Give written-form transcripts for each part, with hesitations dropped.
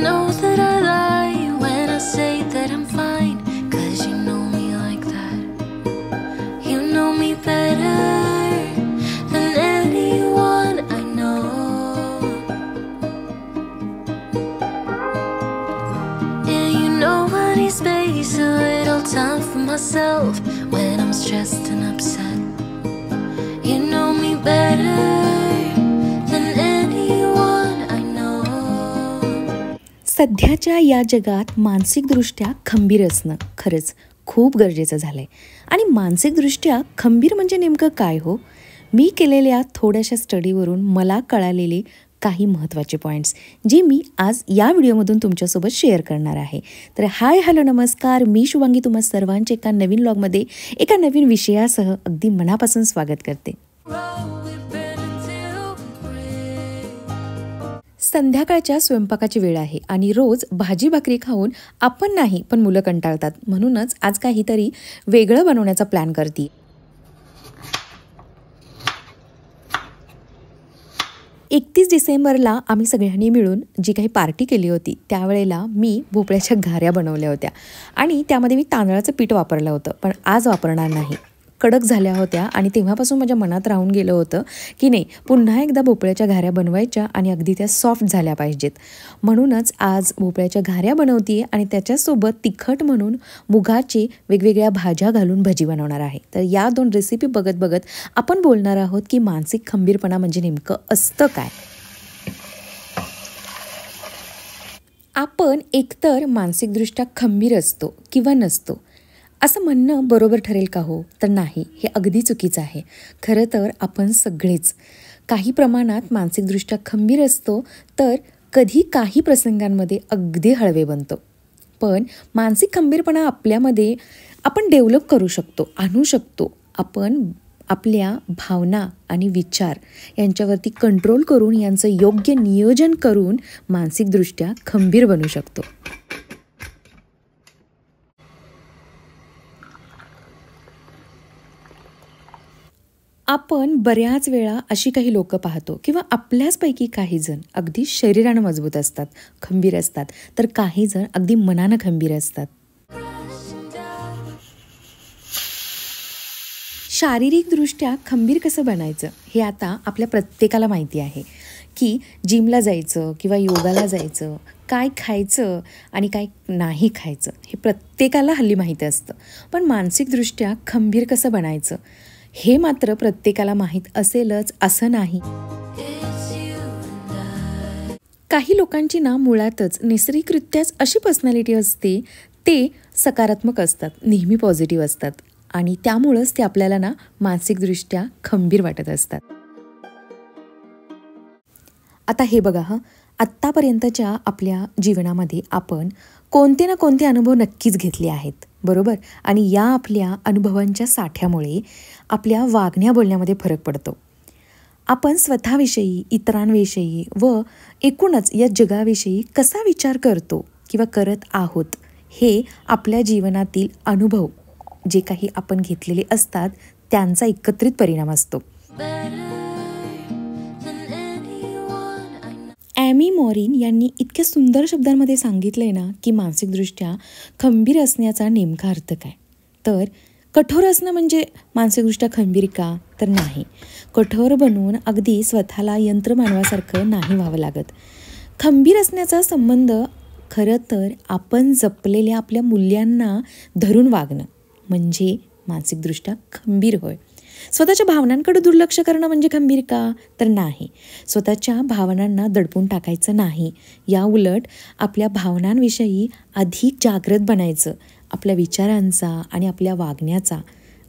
know that I lie when I say that I'm fine, 'cause you know me like that. You know me better than anyone I know. Yeah, you know I need space, a little time for myself when I'm stressed and upset. You know me better than anyone I know. सध्याच्या या जगात मानसिकदृष्ट्या खंबीर असणं खरंच खूप गरजेचं झालंय. आणि मानसिकदृष्ट्या खंबीर म्हणजे नेमकं काय हो? मी केलेल्या थोड्याशा स्टडीवरून मला कळालेले काही महत्त्वाचे पॉईंट्स जे मी आज या व्हिडिओमधून तुमच्यासोबत शेअर करणार आहे. तर हाय हॅलो नमस्कार, मी शुभांगी तुम्हा सर्वांचे एका नवीन व्लॉगमध्ये एका नवीन विषयासह अगदी मनापासून स्वागत करते. संध्याकाळच्या स्वयंपाकाची वेळ आहे आणि रोज भाजी भाकरी खाऊन आपण नाही पण मुलं कंटाळतात. म्हणूनच आज काहीतरी वेगळं बनवण्याचा प्लॅन करते. 31 डिसेंबरला आम्ही सगळ्यांनी मिळून जी काही पार्टी केली होती त्यावेळेला मी भोपळ्याच्या घाऱ्या बनवल्या होत्या आणि त्यामध्ये मी तांदळाचं पीठ वापरलं होतं, पण आज वापरणार नाही. कडक झाल्या होत्या आणि तेव्हापासून माझ्या मनात राहून गेलं होतं की नाही, पुन्हा एकदा भोपळ्याच्या घाऱ्या बनवायच्या आणि अगदी त्या सॉफ्ट झाल्या पाहिजेत. म्हणूनच आज भोपळ्याच्या घाऱ्या बनवते आणि त्याच्यासोबत तिखट म्हणून मुगाची वेगवेगळ्या भाज्या घालून भजी बनवणार आहे. तर या 2 रेसिपी बघत बघत आपण बोलणार आहोत की मानसिक खंबीरपणा म्हणजे नेमकं असतं काय. आपण एकतर मानसिकदृष्ट्या खंबीर असतो किंवा नसतो असं म्हणणं बरोबर ठरेल का हो? तर नाही, हे अगदी चुकीचं आहे. खरं तर आपण सगळेच काही प्रमाणात मानसिकदृष्ट्या खंबीर असतो, तर कधी काही प्रसंगांमध्ये अगदी हळवे बनतो. पण मानसिक खंबीरपणा आपल्यामध्ये आपण डेव्हलप करू शकतो, आणू शकतो. आपण आपल्या भावना आणि विचार यांच्यावरती कंट्रोल करून यांचं योग्य नियोजन करून मानसिकदृष्ट्या खंबीर बनू शकतो. आपण बऱ्याच वेळा अशी काही लोकं पाहतो किंवा आपल्याचपैकी काही जण अगदी शरीरानं मजबूत असतात, खंबीर असतात, तर काही जण अगदी मनानं खंबीर असतात. शारीरिकदृष्ट्या खंबीर कसं बनायचं हे आता आपल्या प्रत्येकाला माहिती आहे की जिमला जायचं किंवा योगाला जायचं, काय खायचं आणि काय नाही खायचं हे प्रत्येकाला हल्ली माहिती असतं. पण मानसिकदृष्ट्या खंबीर कसं बनायचं हे मात्र प्रत्येकाला माहीत असेलच असं नाही. काही लोकांची ना मुळातच नैसर्गिकरित्याच अशी पर्सनॅलिटी असते, ते सकारात्मक असतात, नेहमी पॉझिटिव्ह असतात आणि त्यामुळंच ते आपल्याला ना मानसिकदृष्ट्या खंबीर वाटत असतात. आता हे बघा आत्तापर्यंतच्या आपल्या जीवनामध्ये आपण कोणते ना कोणते अनुभव नक्कीच घेतले आहेत, बरोबर? आणि या आपल्या अनुभवांच्या साठ्यामुळे आपल्या वागण्या बोलण्यामध्ये फरक पडतो. आपण स्वतःविषयी, इतरांविषयी व एकूणच या जगाविषयी कसा विचार करतो किंवा करत आहोत हे आपल्या जीवनातील अनुभव जे काही आपण घेतलेले असतात त्यांचा एकत्रित परिणाम असतो. ॲमी मॉरिन यांनी इतक्या सुंदर शब्दांमध्ये सांगितलंय ना की मानसिकदृष्ट्या खंबीर असण्याचा नेमका अर्थ काय. तर कठोर असणं म्हणजे मानसिकदृष्ट्या खंबीर का? तर नाही. कठोर बनवून अगदी स्वतःला यंत्रमानवासारखं नाही व्हावं लागत. खंबीर असण्याचा संबंध खरं तर आपण जपलेल्या आपल्या मूल्यांना धरून वागणं म्हणजे मानसिकदृष्ट्या खंबीर होय. स्वतःच्या भावनांकडे दुर्लक्ष करणं म्हणजे खंबीर का? तर नाही. स्वतःच्या भावनांना दडपून टाकायचं नाही. या उलट आपल्या भावनांविषयी अधिक जागृत बनायचं. आपल्या विचारांचा आणि आपल्या वागण्याचा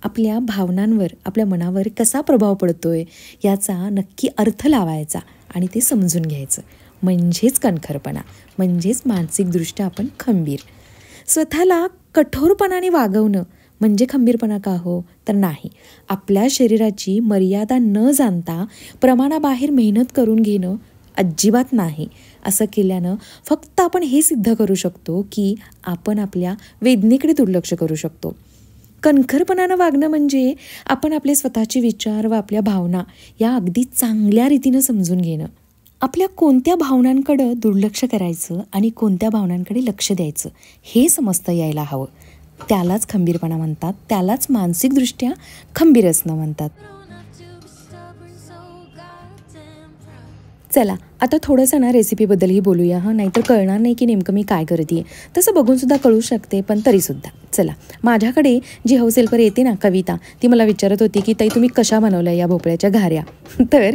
आपल्या भावनांवर, आपल्या मनावर कसा प्रभाव पडतोय याचा नक्की अर्थ लावायचा आणि ते समजून घ्यायचं. म्हणजेच कणखरपणा, म्हणजेच मानसिकदृष्ट्या आपण खंबीर. स्वतःला कठोरपणाने वागवणं म्हणजे खंबीरपणा का हो? तर नाही. आपल्या शरीराची मर्यादा न जाणता प्रमाणाबाहेर मेहनत करून घेणं अजिबात नाही. असं केल्यानं फक्त आपण हे सिद्ध करू शकतो की आपण आपल्या वेदनेकडे दुर्लक्ष करू शकतो. कणखरपणानं वागणं म्हणजे आपण आपले स्वतःचे विचार व आपल्या भावना या अगदी चांगल्या रीतीनं समजून घेणं आपल्या कोणत्या भावनांकडं दुर्लक्ष करायचं आणि कोणत्या भावनांकडे लक्ष द्यायचं हे समजता यायला हवं. त्यालाच खंबीरपणा म्हणतात, त्यालाच मानसिकदृष्ट्या खंबीर असणं म्हणतात. चला आता थोडंसं ना रेसिपीबद्दलही बोलूया नाहीतर कळणार नाही की नेमकं मी काय करते. तसं बघूनसुद्धा कळू शकते, पण तरीसुद्धा चला. माझ्याकडे जी हाऊस हेल्पर येते ना कविता, ती मला विचारत होती की ताई तुम्ही कशा बनवल्या या भोपळ्याच्या घाऱ्या. तर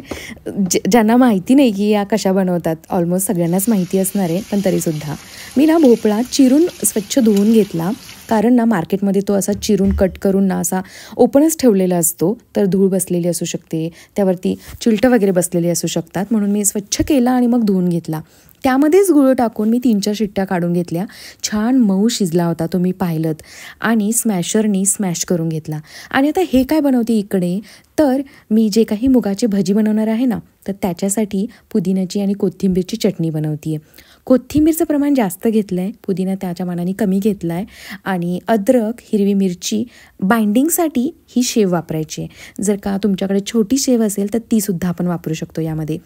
ज्यांना माहिती नाही की या कशा बनवतात, ऑलमोस्ट सगळ्यांनाच माहिती असणार आहे, पण तरीसुद्धा मी ना भोपळा चिरून स्वच्छ धुवून घेतला. कारण ना मार्केटमध्ये तो असा चिरून कट करून ना असा ओपनच ठेवलेला असतो, तर धूळ बसलेली असू शकते, त्यावरती चिलटं वगैरे बसलेली असू शकतात. म्हणून मी स्वच्छ केला आणि मग धुवून घेतला. त्यामध्येच गुळ टाकून मी 3-4 शिट्ट्या काढून घेतल्या. छान मऊ शिजला होता, तुम्ही पाहिलंत. आणि स्मॅशरनी स्मॅश करून घेतला. आणि आता हे काय बनवते इकडे, तर मी जे काही मुगाची भजी बनवणार आहे ना, तर त्याच्यासाठी पुदिन्याची आणि कोथिंबीरची चटणी बनवते आहे. कोथिंबीरचं प्रमाण जास्त घेतलं आहे, पुदिना त्याच्या मानाने कमी घेतला आहे. आणि अद्रक, हिरवी मिरची बाइंडिंगसाठी ही शेव वापरायची आहे. जर का तुमच्याकडे छोटी शेव असेल तर तीसुद्धा आपण वापरू शकतो यामध्ये.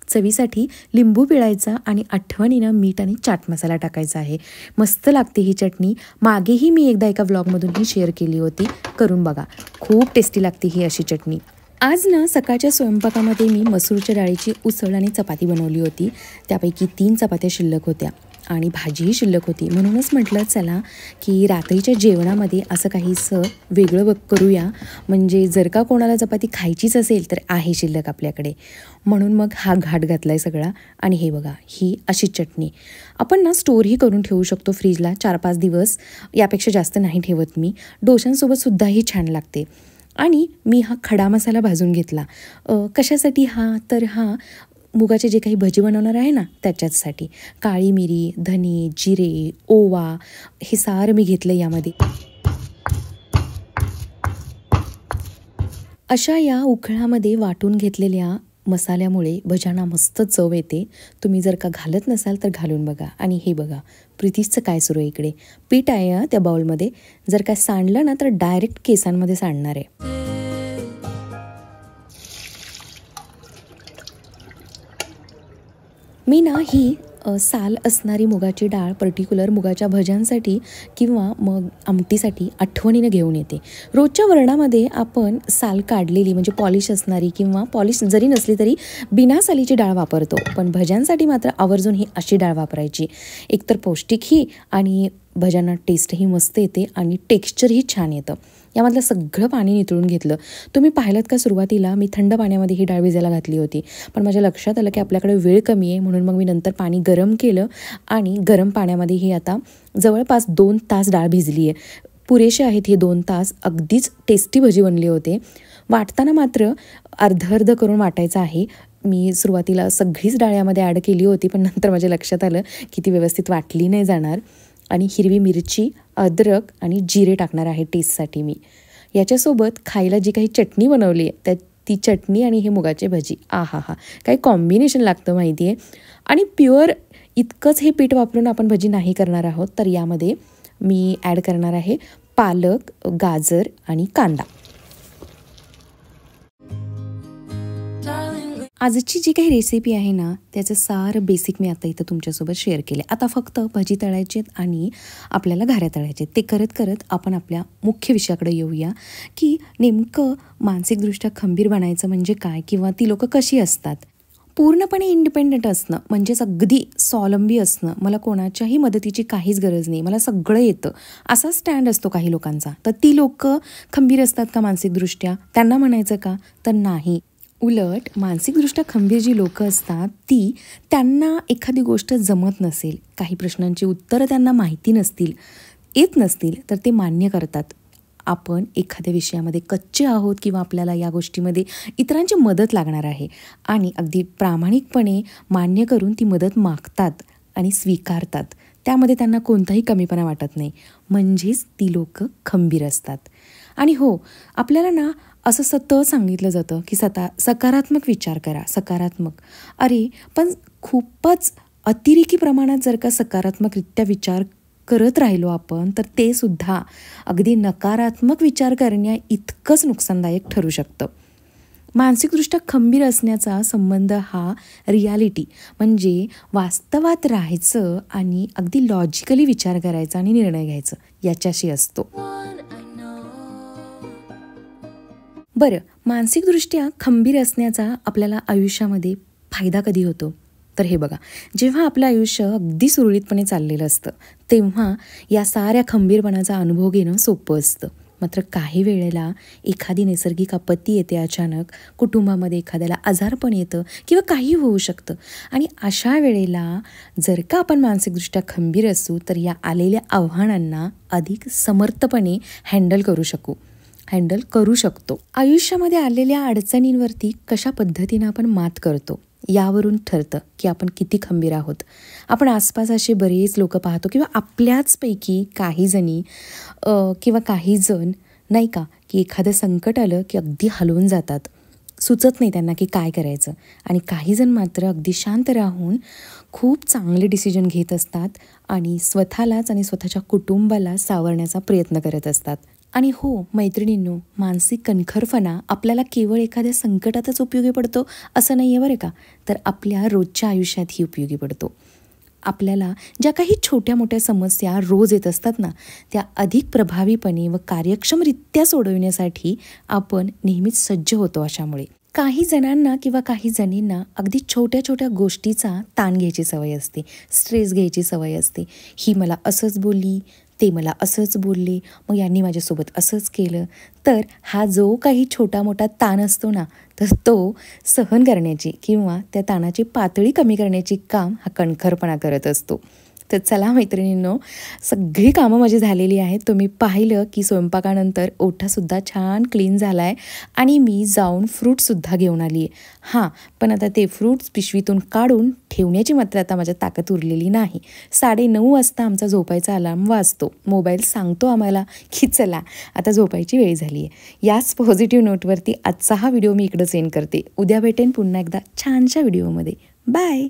चवीसाठी लिंबू पिळायचा आणि आठवणीनं मीठ आणि चाट मसाला टाकायचा आहे. मस्त लागते ही चटणी. मागेही मी एकदा एका व्लॉगमधून ही शेअर केली होती, करून बघा. खूप टेस्टी लागते ही अशी चटणी. आज ना सकाळच्या स्वयंपाकामध्ये मी मसूरच्या डाळीची उसळ आणि चपाती बनवली होती. त्यापैकी 3 चपात्या शिल्लक होत्या आणि भाजीही शिल्लक होती. म्हणूनच म्हटलं चला की रात्रीच्या जेवणामध्ये असं काहीसं वेगळं करूया. म्हणजे जर का कोणाला चपाती खायचीच असेल तर आहे शिल्लक आपल्याकडे. म्हणून मग हा घाट घातला आहे सगळा. आणि हे बघा, ही अशी चटणी आपण ना स्टोरही करून ठेवू शकतो फ्रीजला 4-5 दिवस, यापेक्षा जास्त नाही ठेवत मी. डोशांसोबतसुद्धा ही छान लागते. आणि मी हा खडा मसाला भाजून घेतला. कशासाठी तर मुगाचे जे काही भजी बनवणार आहे ना त्याच्याचसाठी. काळी मिरी, धने, जिरे, ओवा हे सारं मी घेतलं यामध्ये. अशा या उखळामध्ये वाटून घेतलेल्या मसाल्यामुळे भज्यांना मस्त चव येते. तुम्ही जर का घालत नसाल तर घालून बघा. आणि हे बघा प्रीतीचं काय सुरू आहे इकडे. पीठ आहे त्या बाउलमध्ये. जर का सांडलं ना तर डायरेक्ट केसांमध्ये सांडणार आहे. मी ना ही साल असणारी मुगाची डाळ पर्टिक्युलर मुगाच्या भज्यांसाठी किंवा मग आमटीसाठी आठवणीनं घेऊन येते. रोजच्या वरणामध्ये आपण साल काढलेली म्हणजे पॉलिश असणारी किंवा पॉलिश जरी नसली तरी बिना सालीची डाळ वापरतो, पण भज्यांसाठी मात्र आवर्जून ही अशी डाळ वापरायची. एकतर पौष्टिकही आणि भज्यांना टेस्टही मस्त येते आणि टेक्स्चरही छान येतं. यामधलं सगळं पाणी नितळून घेतलं. तुम्ही पाहिलं का सुरुवातीला मी थंड पाण्यामध्ये ही डाळ भिजायला घातली होती, पण माझ्या लक्षात आलं की आपल्याकडे वेळ कमी आहे, म्हणून मग मी नंतर पाणी गरम केलं आणि गरम पाण्यामध्ये ही आता जवळपास 2 तास डाळ भिजली आहे. पुरेसे आहेत हे 2 तास. अगदीच टेस्टी भजी बनली होते. वाटताना मात्र अर्ध करून वाटायचं आहे. मी सुरुवातीला सगळीच डाळ यामध्ये ॲड केली होती, पण नंतर माझ्या लक्षात आलं की ती व्यवस्थित वाटली नाही जाणार. आणि हिरवी मिरची, अद्रक आणि जिरे टाकणार आहे टेस्टसाठी मी. याच्यासोबत खायला जी काही चटणी बनवली आहे ती चटणी आणि हे मुगाचे भजी, आहा काही कॉम्बिनेशन लागतं माहिती आहे. आणि प्युअर इतकंच हे पीठ वापरून आपण भजी नाही करणार आहोत, तर यामध्ये मी ॲड करणार आहे पालक, गाजर आणि कांदा. आजची जी काही रेसिपी आहे ना त्याचं सारं बेसिक मी आता इथं तुमच्यासोबत शेअर केले. आता फक्त भजी तळायचे आणि आपल्याला घाऱ्या तळायचे. ते करत करत आपण आपल्या मुख्य विषयाकडे येऊया की नेमकं मानसिकदृष्ट्या खंबीर बनायचं म्हणजे काय, किंवा ती लोकं कशी असतात. पूर्णपणे इंडिपेंडंट असणं म्हणजेच अगदी स्वावलंबी असणं. मला कोणाच्याही मदतीची काहीच गरज नाही, मला सगळं येतं, असा स्टँड असतो काही लोकांचा. तर ती लोकं खंबीर असतात का मानसिकदृष्ट्या, त्यांना म्हणायचं का, तर नाही. उलट मानसिकदृष्ट्या खंबीर जी लोकं असतात त्यांना एखादी गोष्ट जमत नसेल, काही प्रश्नांची उत्तरं त्यांना माहिती नसतील, येत नसतील, तर ते मान्य करतात. आपण एखाद्या विषयामध्ये कच्चे आहोत किंवा आपल्याला या गोष्टीमध्ये इतरांची मदत लागणार आहे आणि अगदी प्रामाणिकपणे मान्य करून ती मदत मागतात आणि स्वीकारतात. त्यामध्ये त्यांना कोणताही कमीपणा वाटत नाही. म्हणजेच ती लोकं खंबीर असतात. आणि हो, आपल्याला ना असं सतत सांगितलं जातं की सकारात्मक विचार करा, सकारात्मक. अरे पण खूपच अतिरेकी प्रमाणात जर का सकारात्मकरित्या विचार करत राहिलो आपण तर ते सुद्धा अगदी नकारात्मक विचार करण्या इतकंच नुकसानदायक ठरू शकतं. मानसिकदृष्ट्या खंबीर असण्याचा संबंध हा रियालिटी म्हणजे वास्तवात राहायचं आणि अगदी लॉजिकली विचार करायचा आणि निर्णय घ्यायचं याच्याशी असतो. बरं, मानसिकदृष्ट्या खंबीर असण्याचा आपल्याला आयुष्यामध्ये फायदा कधी होतो? तर हे बघा, जेव्हा आपलं आयुष्य अगदी सुरळीतपणे चाललेलं असतं तेव्हा या साऱ्या खंबीरपणाचा अनुभव घेणं सोपं असतं. मात्र काही वेळेला एखादी नैसर्गिक आपत्ती येते अचानक, कुटुंबामध्ये एखाद्याला आजारपण येतं किंवा काही होऊ शकतं आणि अशा वेळेला जर का आपण मानसिकदृष्ट्या खंबीर असू तर या आलेल्या आव्हानांना अधिक समर्थपणे हँडल करू शकतो. आयुष्यामध्ये आलेल्या अडचणींवरती कशा पद्धतीनं आपण मात करतो यावरून ठरतं की आपण किती खंबीर आहोत. आपण आसपास असे बरेच लोक पाहतो किंवा आपल्याचपैकी काही जणी किंवा काही जण नाही का की एखादं संकट आलं की अगदी हलवून जातात, सुचत नाही त्यांना की काय करायचं. आणि काही जण मात्र अगदी शांत राहून खूप चांगले डिसिजन घेत असतात आणि स्वतःलाच आणि स्वतःच्या कुटुंबाला सावरण्याचा प्रयत्न करत असतात. आणि हो मैत्रिणींनो, मानसिक कणखरपणा आपल्याला केवळ एखाद्या संकटातच उपयोगी पडतो असं नाही आहे बरं का, तर आपल्या रोजच्या आयुष्यातही उपयोगी पडतो. आपल्याला ज्या काही छोट्या मोठ्या समस्या रोज येत असतात ना, त्या अधिक प्रभावीपणे व कार्यक्षमरित्या सोडवण्यासाठी आपण नेहमीच सज्ज होतो. अशामुळे काही जणांना किंवा काही जणींना अगदी छोट्या छोट्या गोष्टीचा ताण घ्यायची सवय असते, स्ट्रेस घ्यायची सवय असते. ही मला असंच बोलली, ते मला असंच बोलले, मग यांनी माझ्यासोबत असंच केलं. तर हा जो काही छोटा मोठा ताण असतो ना, तर तो सहन करण्याची किंवा त्या ताणाची पातळी कमी करण्याची काम हा कणखरपणा करत असतो. तर चला मैत्रिणींनो, सगळी कामं माझी झालेली आहेत. तुम्ही पाहिलं की स्वयंपाकानंतर ओठासुद्धा छान क्लीन झाला आहे आणि मी जाऊन फ्रूटसुद्धा घेऊन आली आहे. हां, पण आता ते फ्रूट्स पिशवीतून काढून ठेवण्याची मात्र आता माझ्या ताकद उरलेली नाही. 9:30 वाजता आमचा झोपायचा अलार्म वाजतो. मोबाईल सांगतो आम्हाला की चला आता झोपायची वेळ झाली आहे. याच पॉझिटिव्ह नोटवरती आजचा हा व्हिडिओ मी इकडं सेंड करते. उद्या भेटेन पुन्हा एकदा छानशा व्हिडिओमध्ये. बाय.